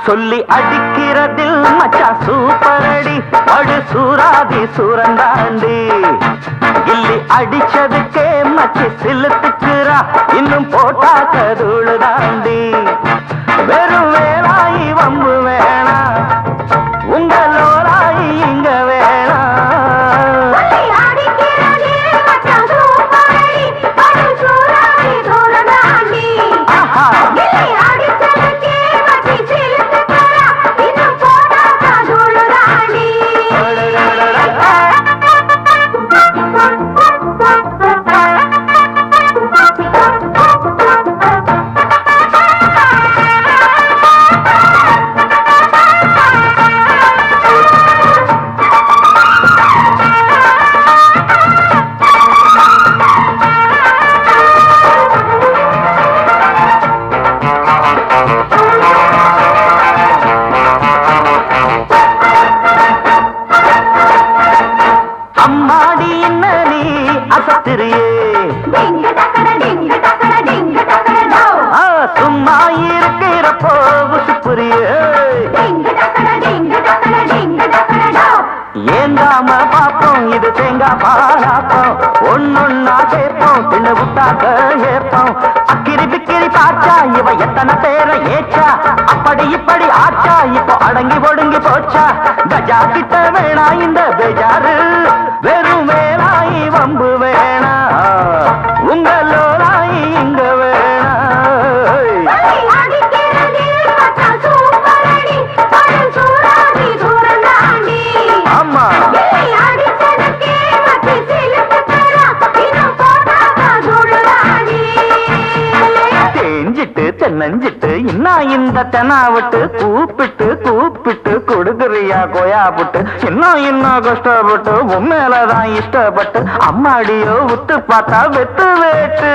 சொல்லி அடிக்கிறதில் மச்சா சூப்பரடி அடு சூராதி சூரந்தாண்டி கில்லி அடிச்சதுக்கே மச்சி சிலுத்துக்குறா இன்னும் போட்டா கதுழு தாண்டி வெறும் வேலாயி வம்பு வேணா உங்களோராயி இங்க வேணா சும்மா இருக்கிறப்போ ஏந்தாம பாப்போம் இது தேங்காய் பாலாப்போம் ஒன்னொன்னா கேட்போம் பின்ன விட்டாக்க ஏற்போம் அக்கிரி பிக்கிரி பாச்சா இவ எத்தனை பேரை ஏச்சா அப்படி இப்படி ஆச்சா இப்போ அடங்கி ஒடுங்கி போச்சா கஜா கிட்ட வேணா இந்த பெஜாரு வெறும் வேலாயி வம்பு வேணா உங்களோராயி இங்க வேணா ஆமா தேஞ்சிட்டு தென்னஞ்சிட்டு இன்னும் இந்த தெனாவிட்டு கூப்பிட்டு கூப்பிட்டு கொடுக்குறியா கோயா புட்டு இன்னும் கஷ்டப்பட்டு உண்மையிலதான் இஷ்டப்பட்டு அம்மாடியோ உத்து பார்த்தா வெட்டு வேட்டு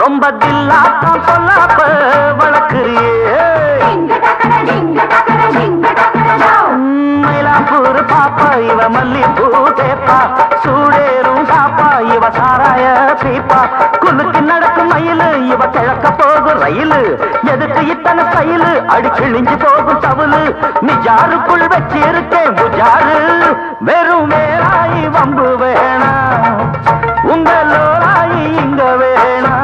ரொம்ப தில்லாட்டம் சொல்லாப்ப வளர்க்குறியே மயிலாப்பூர் பாப்பா இவ மல்லிப்பூ தேப்பா சூடேரும் சாப்பா இவ சாராய பீப்பா குலுக்கு நடக்கும் மயிலு இவ கிழக்க போகும் ரயிலு எதுக்கு இத்தனை சயிலு அடி கிழிஞ்சு போகும் தவுலு நிஜாருக்குள் வச்சிருக்கேன் புஜாரு வெறும் வேலாயி வம்பு வேணா உங்களோராயி இங்க வேணா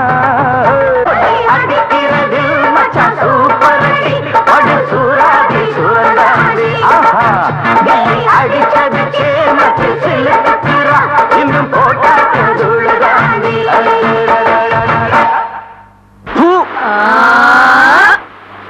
அடிக்கிறதில் மச்சா சூப்பரடி அடு சூராதி சூரந்தாண்டி அடிச்சதுக்கே மச்சு சிலுக்குறா இன்னும் போட்டா கதுழு தாண்டி